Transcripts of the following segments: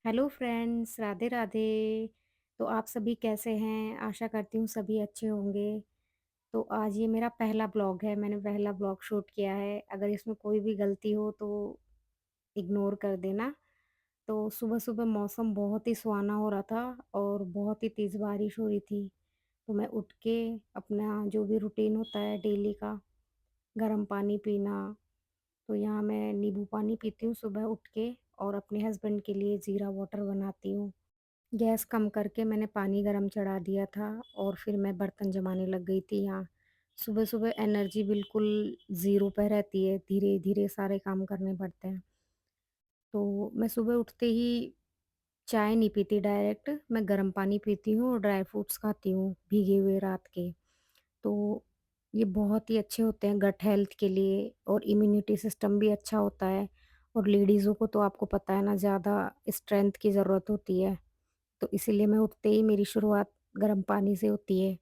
Hello friends, Radhe Radhe. तो आप सभी कैसे हैं? आशा करती हूँ सभी अच्छे होंगे। तो आज ये मेरा पहला ब्लॉग है, मैंने पहला ब्लॉग शूट किया है। अगर इसमें कोई भी गलती हो तो इग्नोर कर देना। तो सुबह-सुबह मौसम बहुत ही सुहाना हो रहा था और बहुत ही तेज़ बारिश हो रही थी। तो मैं उठ के अपना जो भी रूटीन होता है डेली का, गर्म पानी पीना, तो यहाँ मैं नींबू पानी पीती हूँ सुबह उठ के और अपने हस्बैंड के लिए ज़ीरा वाटर बनाती हूँ। गैस कम करके मैंने पानी गरम चढ़ा दिया था और फिर मैं बर्तन जमाने लग गई थी यहाँ। सुबह-सुबह एनर्जी बिल्कुल ज़ीरो पे रहती है, धीरे-धीरे सारे काम करने पड़ते हैं। तो मैं सुबह उठते ही चाय नहीं पीती डायरेक्ट, मैं गर्म पानी पीती हूँ और ड्राई फ्रूट्स खाती हूँ, भीगे हुए रात के। तो ये बहुत ही अच्छे होते हैं गट हेल्थ के लिए और इम्यूनिटी सिस्टम भी अच्छा होता है और लेडीज़ों को तो आपको पता है ना ज़्यादा स्ट्रेंथ की ज़रूरत होती है। तो इसीलिए मैं उठते ही मेरी शुरुआत गर्म पानी से होती है।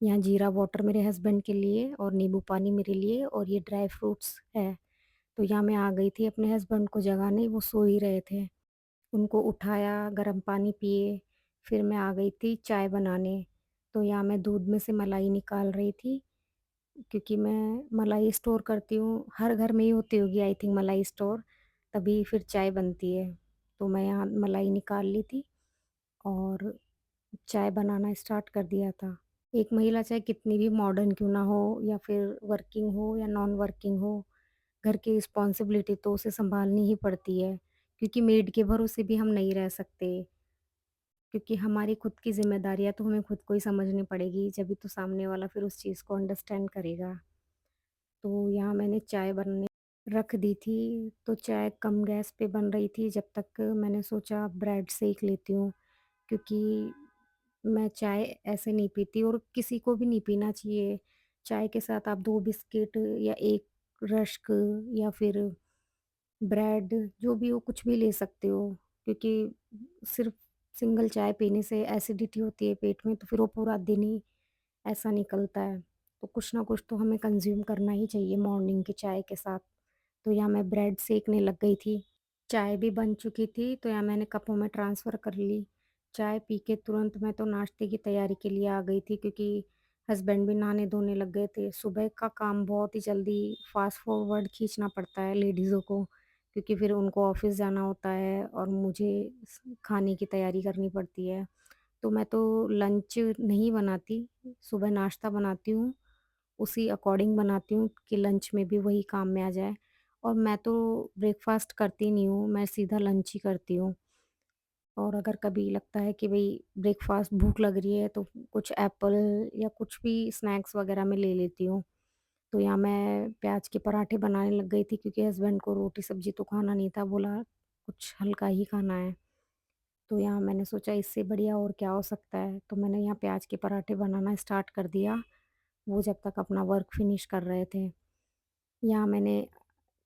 यहाँ जीरा वाटर मेरे हस्बैंड के लिए और नींबू पानी मेरे लिए और ये ड्राई फ्रूट्स है। तो यहाँ मैं आ गई थी अपने हस्बैंड को जगाने, वो सो ही रहे थे। उनको उठाया, गर्म पानी पिए, फिर मैं आ गई थी चाय बनाने। तो यहाँ मैं दूध में से मलाई निकाल रही थी, क्योंकि मैं मलाई स्टोर करती हूँ, हर घर में ही होती होगी आई थिंक मलाई स्टोर, तभी फिर चाय बनती है। तो मैं यहाँ मलाई निकाल ली थी और चाय बनाना स्टार्ट कर दिया था। एक महिला चाहे कितनी भी मॉडर्न क्यों ना हो या फिर वर्किंग हो या नॉन वर्किंग हो, घर की रिस्पॉन्सिबिलिटी तो उसे सँभालनी ही पड़ती है, क्योंकि मेड के भरोसे भी हम नहीं रह सकते, क्योंकि हमारी खुद की ज़िम्मेदारियाँ तो हमें खुद को ही समझनी पड़ेगी, जभी तो सामने वाला फिर उस चीज़ को अंडरस्टैंड करेगा। तो यहाँ मैंने चाय बनने रख दी थी, तो चाय कम गैस पे बन रही थी जब तक मैंने सोचा ब्रेड सेंक लेती हूँ, क्योंकि मैं चाय ऐसे नहीं पीती और किसी को भी नहीं पीना चाहिए। चाय के साथ आप 2 बिस्किट या 1 रस्क या फिर ब्रेड जो भी हो कुछ भी ले सकते हो, क्योंकि सिर्फ़ सिंगल चाय पीने से एसिडिटी होती है पेट में तो फिर वो पूरा दिन ही ऐसा निकलता है। तो कुछ ना कुछ तो हमें कंज़्यूम करना ही चाहिए मॉर्निंग की चाय के साथ। तो यहाँ मैं ब्रेड सेंकने लग गई थी। चाय भी बन चुकी थी, तो यहाँ मैंने कपों में ट्रांसफ़र कर ली। चाय पी के तुरंत मैं तो नाश्ते की तैयारी के लिए आ गई थी, क्योंकि हस्बैंड भी नहाने-धोने लग गए थे। सुबह का काम बहुत ही जल्दी फ़ास्ट फॉरवर्ड खींचना पड़ता है लेडीज़ों को, क्योंकि फिर उनको ऑफ़िस जाना होता है और मुझे खाने की तैयारी करनी पड़ती है। तो मैं तो लंच नहीं बनाती, सुबह नाश्ता बनाती हूँ, उसी अकॉर्डिंग बनाती हूँ कि लंच में भी वही काम में आ जाए। और मैं तो ब्रेकफ़ास्ट करती नहीं हूँ, मैं सीधा लंच ही करती हूँ। और अगर कभी लगता है कि भई ब्रेकफ़ास्ट भूख लग रही है तो कुछ एप्पल या कुछ भी स्नैक्स वग़ैरह मैं ले लेती हूँ। तो यहाँ मैं प्याज के पराठे बनाने लग गई थी, क्योंकि हस्बैंड को रोटी-सब्ज़ी तो खाना नहीं था, बोला कुछ हल्का ही खाना है। तो यहाँ मैंने सोचा इससे बढ़िया और क्या हो सकता है, तो मैंने यहाँ प्याज के पराठे बनाना स्टार्ट कर दिया, वो जब तक अपना वर्क फिनिश कर रहे थे। यहाँ मैंने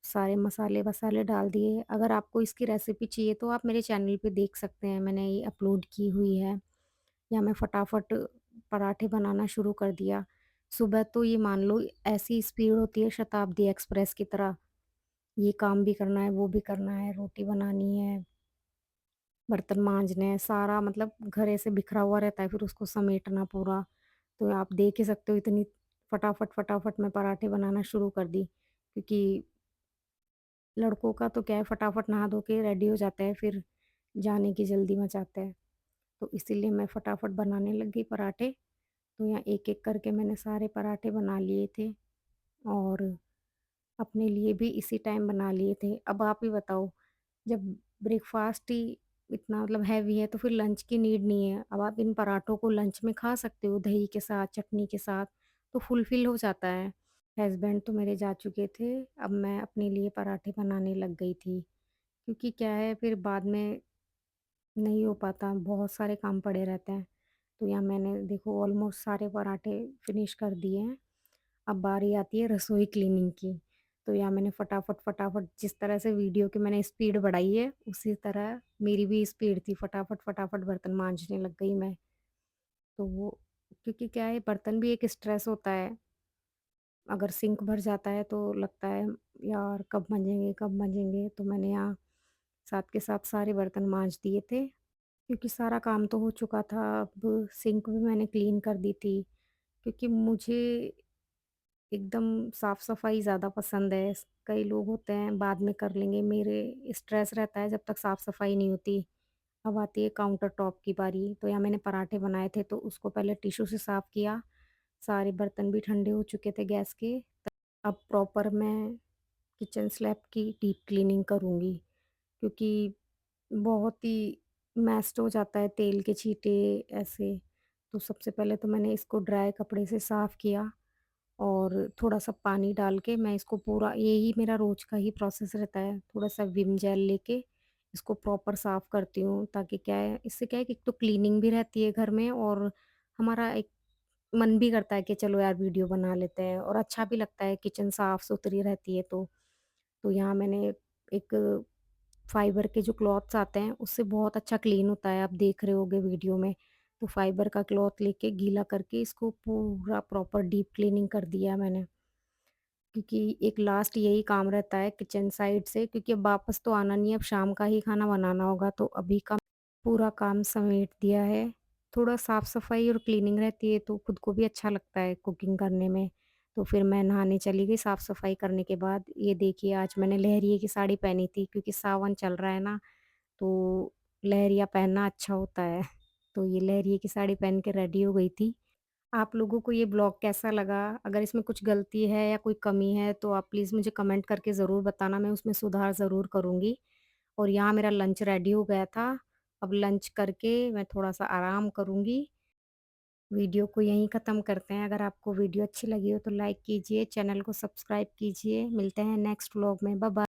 सारे मसाले-वसाले डाल दिए, अगर आपको इसकी रेसिपी चाहिए तो आप मेरे चैनल पे देख सकते हैं, मैंने ये अपलोड की हुई है। या मैं फटाफट पराठे बनाना शुरू कर दिया। सुबह तो ये मान लो ऐसी स्पीड होती है शताब्दी एक्सप्रेस की तरह, ये काम भी करना है, वो भी करना है, रोटी बनानी है, बर्तन माँजने हैं, सारा मतलब घर ऐसे बिखरा हुआ रहता है, फिर उसको समेटना पूरा। तो आप देख ही सकते हो इतनी फटाफट मैं पराठे बनाना शुरू कर दी, क्योंकि लड़कों का तो क्या है फटाफट नहा धो के रेडी हो जाते हैं, फिर जाने की जल्दी मचाते हैं। तो इसीलिए मैं फटाफट बनाने लग गई पराठे। तो यहाँ एक-एक करके मैंने सारे पराठे बना लिए थे और अपने लिए भी इसी टाइम बना लिए थे। अब आप ही बताओ, जब ब्रेकफ़ास्ट ही इतना मतलब हैवी है तो फिर लंच की नीड नहीं है। अब आप इन पराठों को लंच में खा सकते हो दही के साथ, चटनी के साथ, तो फुलफ़िल हो जाता है। हस्बैंड तो मेरे जा चुके थे, अब मैं अपने लिए पराठे बनाने लग गई थी। क्योंकि क्या है फिर बाद में नहीं हो पाता, बहुत सारे काम पड़े रहते हैं। तो यहाँ मैंने देखो ऑलमोस्ट सारे पराठे फिनिश कर दिए हैं। अब बारी आती है रसोई क्लीनिंग की। तो यहाँ मैंने फटाफट जिस तरह से वीडियो की मैंने स्पीड बढ़ाई है, उसी तरह मेरी भी स्पीड थी, फटाफट बर्तन माँजने लग गई मैं। तो वो क्योंकि क्या है बर्तन भी एक स्ट्रेस होता है, अगर सिंक भर जाता है तो लगता है यार कब माँजेंगे, कब माँजेंगे? तो मैंने यहाँ साथ के साथ सारे बर्तन माँज दिए थे, क्योंकि सारा काम तो हो चुका था, अब सिंक भी मैंने क्लीन कर दी थी, क्योंकि मुझे एकदम साफ-सफाई ज़्यादा पसंद है। कई लोग होते हैं बाद में कर लेंगे, मेरे स्ट्रेस रहता है जब तक साफ-सफाई नहीं होती। अब आती है काउंटर टॉप की बारी, तो यहाँ मैंने पराठे बनाए थे तो उसको पहले टिश्यू से साफ किया, सारे बर्तन भी ठंडे हो चुके थे गैस के। अब प्रॉपर मैं किचन स्लैब की डीप क्लीनिंग करूँगी, क्योंकि बहुत ही मैस्ड हो जाता है तेल के छींटे ऐसे। तो सबसे पहले तो मैंने इसको ड्राई कपड़े से साफ किया और थोड़ा-सा पानी डाल के मैं इसको पूरा, यही मेरा रोज़ का ही प्रोसेस रहता है, थोड़ा-सा विम जेल लेके इसको प्रॉपर साफ करती हूँ, ताकि क्या है, इससे क्या है कि एक तो क्लीनिंग भी रहती है घर में और हमारा एक मन भी करता है कि चलो यार वीडियो बना लेते हैं और अच्छा भी लगता है, किचन साफ-सुथरी रहती है तो। तो यहाँ मैंने एक फाइबर के जो क्लॉथ्स आते हैं उससे बहुत अच्छा क्लीन होता है, आप देख रहे होंगे वीडियो में। तो फाइबर का क्लॉथ लेके गीला करके इसको पूरा प्रॉपर डीप क्लीनिंग कर दिया मैंने। क्योंकि एक लास्ट यही काम रहता है किचन साइड से, क्योंकि अब वापस तो आना नहीं है, अब शाम का ही खाना बनाना होगा, तो अभी का पूरा काम समेट दिया है। थोड़ा साफ-सफाई और क्लीनिंग रहती है तो खुद को भी अच्छा लगता है कुकिंग करने में। तो फिर मैं नहाने चली गई साफ-सफाई करने के बाद। ये देखिए आज मैंने लहरिये की साड़ी पहनी थी, क्योंकि सावन चल रहा है ना, तो लहरिया पहनना अच्छा होता है। तो ये लहरिये की साड़ी पहन के रेडी हो गई थी। आप लोगों को ये ब्लॉग कैसा लगा? अगर इसमें कुछ गलती है या कोई कमी है तो आप प्लीज़ मुझे कमेंट करके ज़रूर बताना, मैं उसमें सुधार ज़रूर करूँगी। और यहाँ मेरा लंच रेडी हो गया था, अब लंच करके मैं थोड़ा-सा आराम करूँगी। वीडियो को यहीं ख़त्म करते हैं। अगर आपको वीडियो अच्छी लगी हो तो लाइक कीजिए, चैनल को सब्सक्राइब कीजिए। मिलते हैं नेक्स्ट व्लॉग में। Bye bye.